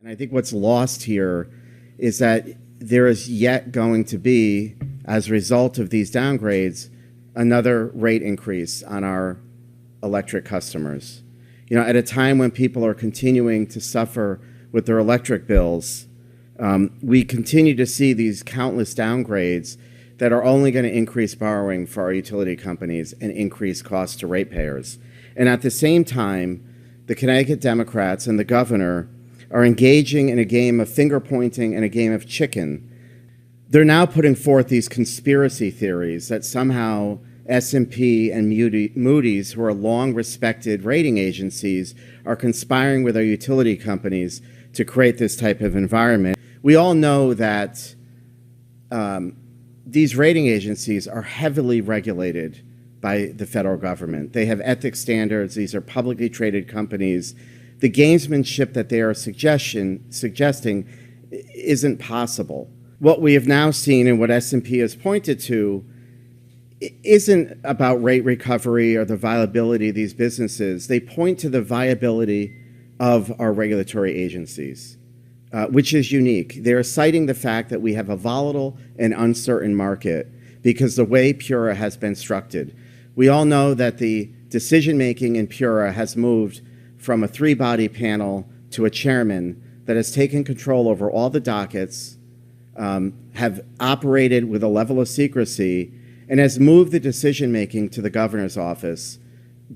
I think what's lost here is that there is yet going to be, as a result of these downgrades, another rate increase on our electric customers. At a time when people are continuing to suffer with their electric bills, we continue to see these countless downgrades that are only going to increase borrowing for our utility companies and increase costs to ratepayers. And at the same time, the Connecticut Democrats and the governor are engaging in a game of finger pointing and a game of chicken. They're now putting forth these conspiracy theories that somehow S&P and Moody's, who are long-respected rating agencies, are conspiring with our utility companies to create this type of environment. We all know that these rating agencies are heavily regulated by the federal government. They have ethics standards. These are publicly traded companies. The gamesmanship that they are suggesting isn't possible. What we have now seen and what S&P has pointed to isn't about rate recovery or the viability of these businesses. They point to the viability of our regulatory agencies, which is unique. They're citing the fact that we have a volatile and uncertain market because the way PURA has been structured. We all know that the decision-making in PURA has moved from a three-body panel to a chairman that has taken control over all the dockets, have operated with a level of secrecy, and has moved the decision-making to the governor's office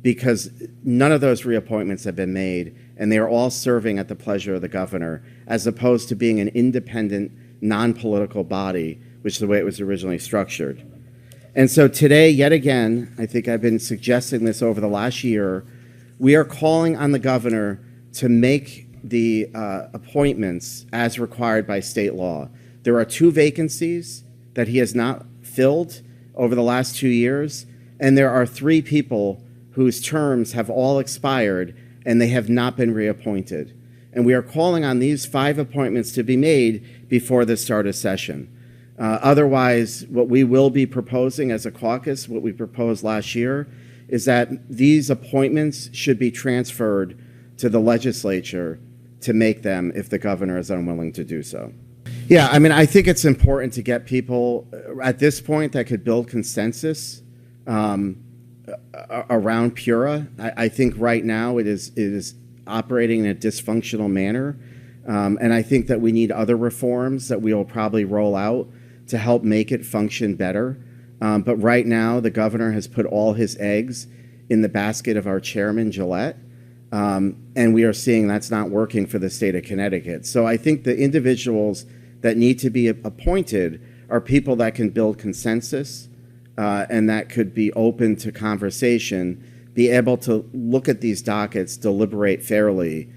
because none of those reappointments have been made, and they are all serving at the pleasure of the governor, as opposed to being an independent, non-political body, which is the way it was originally structured. And so today, yet again, I think I've been suggesting this over the last year, we are calling on the governor to make the appointments as required by state law. There are 2 vacancies that he has not filled over the last 2 years, and there are 3 people whose terms have all expired and they have not been reappointed. And we are calling on these 5 appointments to be made before the start of session. Otherwise, what we will be proposing as a caucus, what we proposed last year, is that these appointments should be transferred to the legislature to make them if the governor is unwilling to do so. Yeah, I mean, I think it's important to get people at this point that could build consensus around PURA. I think right now it is operating in a dysfunctional manner, and I think that we need other reforms that we will probably roll out to help make it function better. But right now, the governor has put all his eggs in the basket of our chairman, Gillette, and we are seeing that's not working for the state of Connecticut. So I think the individuals that need to be appointed are people that can build consensus and that could be open to conversation, be able to look at these dockets, deliberate fairly,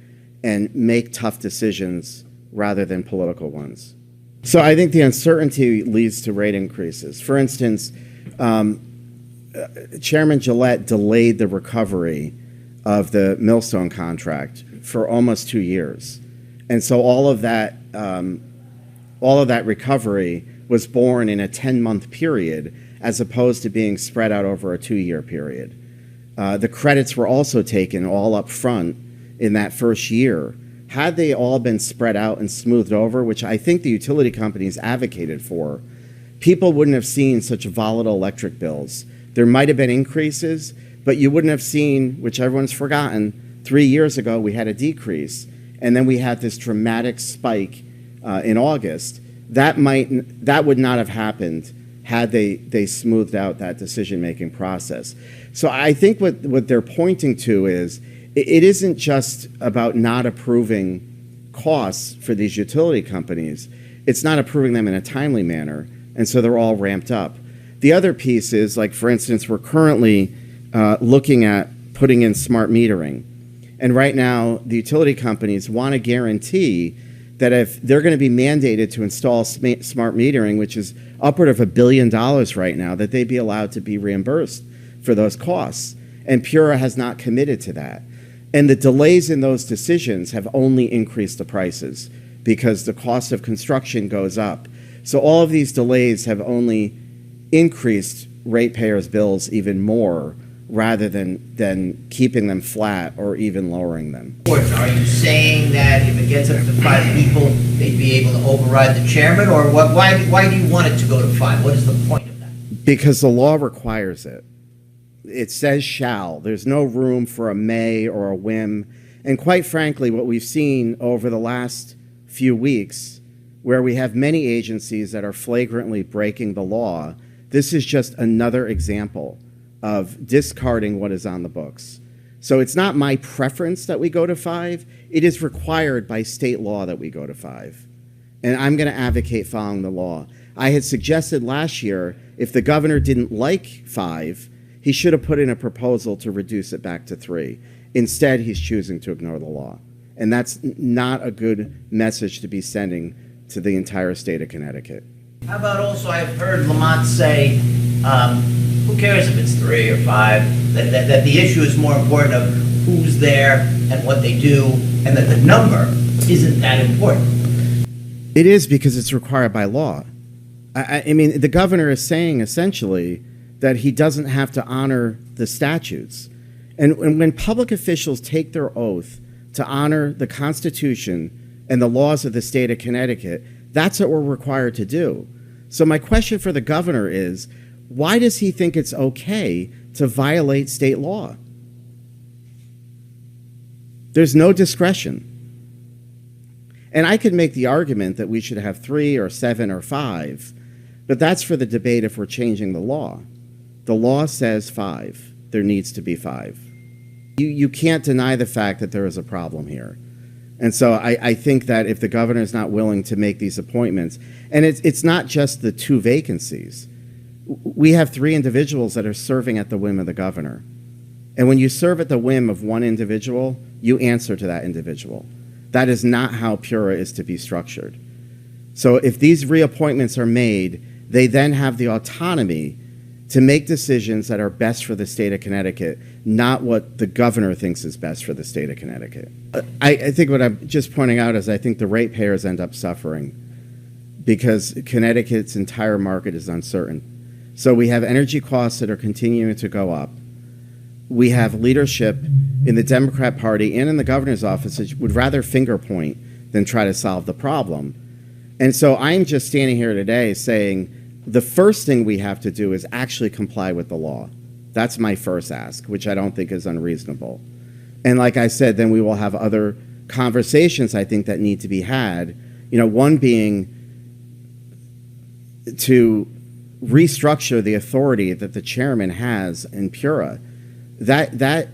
and make tough decisions rather than political ones. So I think the uncertainty leads to rate increases. For instance, Chairman Gillette delayed the recovery of the Millstone contract for almost 2 years. And so all of that recovery was born in a 10-month period as opposed to being spread out over a 2-year period. The credits were also taken all up front in that first year. Had they all been spread out and smoothed over, which I think the utility companies advocated for, people wouldn't have seen such volatile electric bills. There might have been increases, but you wouldn't have seen, which everyone's forgotten, 3 years ago we had a decrease, and then we had this dramatic spike in August. That would not have happened had they smoothed out that decision-making process. So I think what they're pointing to is it isn't just about not approving costs for these utility companies. It's not approving them in a timely manner, and so they're all ramped up. The other piece is, like, for instance, we're currently looking at putting in smart metering. And right now, the utility companies want to guarantee that if they're going to be mandated to install smart metering, which is upward of $1 billion right now, that they be allowed to be reimbursed for those costs. And PURA has not committed to that. And the delays in those decisions have only increased the prices because the cost of construction goes up. So all of these delays have only increased ratepayers' bills even more rather than keeping them flat or even lowering them. Are you saying that if it gets up to 5 people, they'd be able to override the chairman, or what? Why do you want it to go to 5? What is the point of that? Because the law requires it. It says shall. There's no room for a may or a whim. And quite frankly, what we've seen over the last few weeks, where we have many agencies that are flagrantly breaking the law, this is just another example of discarding what is on the books. So it's not my preference that we go to 5. It is required by state law that we go to 5. And I'm going to advocate following the law. I had suggested last year, if the governor didn't like 5, he should have put in a proposal to reduce it back to 3. Instead, he's choosing to ignore the law. And that's not a good message to be sending to the entire state of Connecticut. How about also, I've heard Lamont say, who cares if it's 3 or 5, that the issue is more important of who's there and what they do, and that the number isn't that important. It is, because it's required by law. I mean, the governor is saying essentially that he doesn't have to honor the statutes. And when public officials take their oath to honor the Constitution and the laws of the state of Connecticut, that's what we're required to do. So my question for the governor is, why does he think it's okay to violate state law? There's no discretion. And I could make the argument that we should have 3 or 7 or 5, but that's for the debate if we're changing the law. The law says 5. There needs to be 5. You can't deny the fact that there is a problem here. And so I think that if the governor is not willing to make these appointments, and it's not just the 2 vacancies. We have 3 individuals that are serving at the whim of the governor. And when you serve at the whim of one individual, you answer to that individual. That is not how PURA is to be structured. So if these reappointments are made, they then have the autonomy to make decisions that are best for the state of Connecticut, not what the governor thinks is best for the state of Connecticut. I think what I'm just pointing out is I think the ratepayers end up suffering because Connecticut's entire market is uncertain. So we have energy costs that are continuing to go up. We have leadership in the Democrat Party and in the governor's office that would rather finger point than try to solve the problem. And so I'm just standing here today saying the first thing we have to do is actually comply with the law. That's my first ask, which I don't think is unreasonable. And like I said, then we will have other conversations I think that need to be had. You know, one being to restructure the authority that the chairman has in PURA. That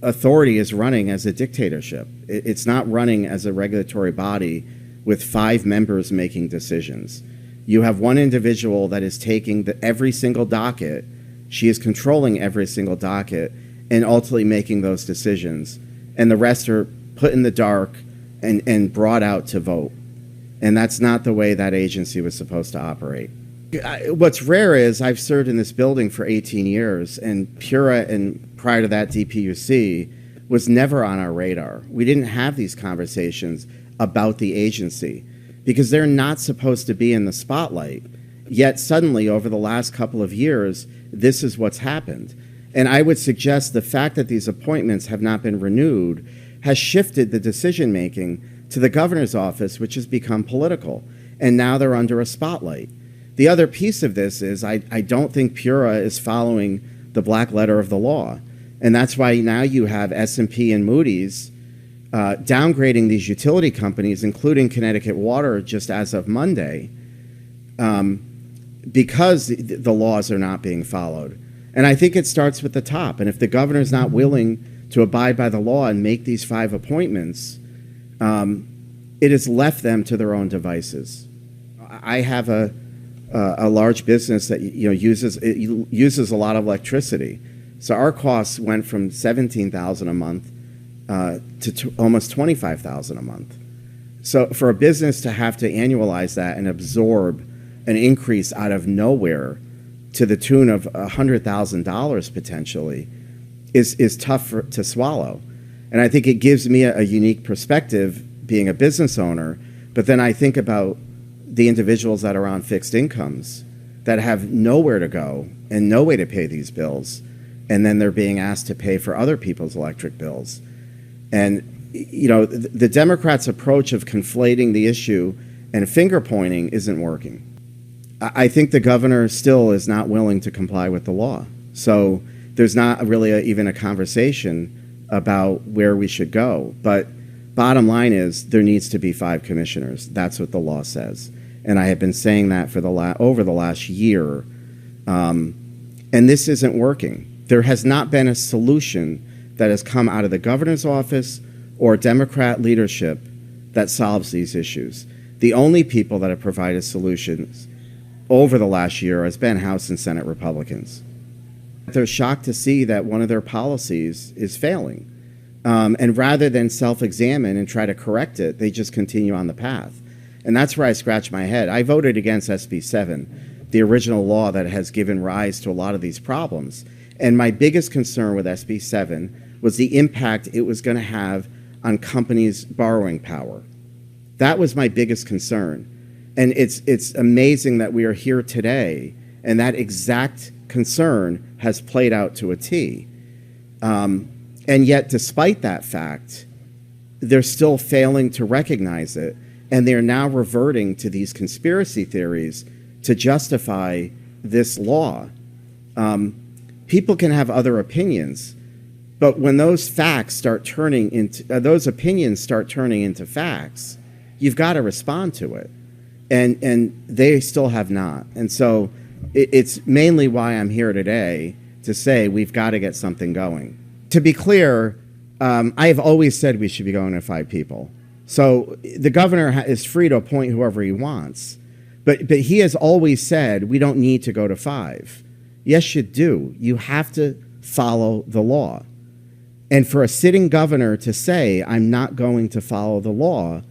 authority is running as a dictatorship. It's not running as a regulatory body with 5 members making decisions. You have one individual that is taking every single docket. She is controlling every single docket and ultimately making those decisions. And the rest are put in the dark and brought out to vote. And that's not the way that agency was supposed to operate. What's rare is I've served in this building for 18 years, and PURA and prior to that DPUC was never on our radar. We didn't have these conversations about the agency because they're not supposed to be in the spotlight. Yet suddenly, over the last couple of years, this is what's happened. And I would suggest the fact that these appointments have not been renewed has shifted the decision-making to the governor's office, which has become political. And now they're under a spotlight. The other piece of this is I don't think PURA is following the black letter of the law. And that's why now you have S&P and Moody's downgrading these utility companies, including Connecticut Water, just as of Monday, because the laws are not being followed. And I think it starts with the top. And if the governor's not willing to abide by the law and make these 5 appointments, it has left them to their own devices. I have a large business that uses a lot of electricity. So our costs went from $17,000 a month to almost $25,000 a month. So for a business to have to annualize that and absorb an increase out of nowhere to the tune of $100,000 potentially is tough to swallow. And I think it gives me a unique perspective being a business owner, but then I think about the individuals that are on fixed incomes that have nowhere to go and no way to pay these bills. and then they're being asked to pay for other people's electric bills. And, you know, the Democrats' approach of conflating the issue and finger pointing isn't working. I think the governor still is not willing to comply with the law. So there's not really even a conversation about where we should go. But bottom line is there needs to be 5 commissioners. That's what the law says. And I have been saying that for over the last year. And this isn't working. There has not been a solution that has come out of the governor's office or Democrat leadership that solves these issues. The only people that have provided solutions over the last year has been House and Senate Republicans. They're shocked to see that one of their policies is failing. And rather than self-examine and try to correct it, they just continue on the path. And that's where I scratch my head. I voted against SB 7, the original law that has given rise to a lot of these problems. And my biggest concern with SB 7 was the impact it was going to have on companies' borrowing power. That was my biggest concern. And it's amazing that we are here today, and that exact concern has played out to a T. And yet, despite that fact, they're still failing to recognize it, and they're now reverting to these conspiracy theories to justify this law. People can have other opinions, but when those facts start turning into, those opinions start turning into facts, you've got to respond to it. And they still have not. And so it's mainly why I'm here today to say we've got to get something going. To be clear, I have always said we should be going to 5 people. So the governor is free to appoint whoever he wants. But he has always said we don't need to go to 5. Yes, you do. You have to follow the law. And for a sitting governor to say, I'm not going to follow the law,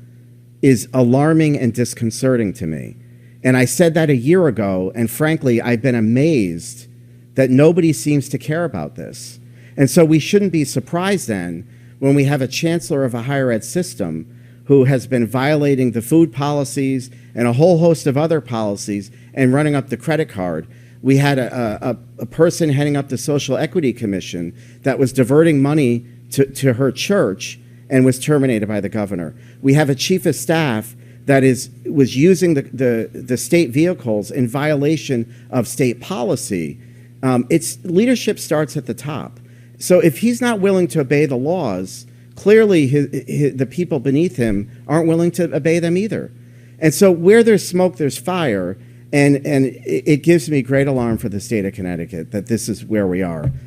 is alarming and disconcerting to me. And I said that a year ago, and frankly, I've been amazed that nobody seems to care about this. And so we shouldn't be surprised then when we have a chancellor of a higher ed system who has been violating the food policies and a whole host of other policies and running up the credit card. We had a person heading up the Social Equity Commission that was diverting money to her church and was terminated by the governor. We have a chief of staff that was using the state vehicles in violation of state policy. Its leadership starts at the top. So if he's not willing to obey the laws, clearly the people beneath him aren't willing to obey them either. And so where there's smoke, there's fire. And it gives me great alarm for the state of Connecticut that this is where we are.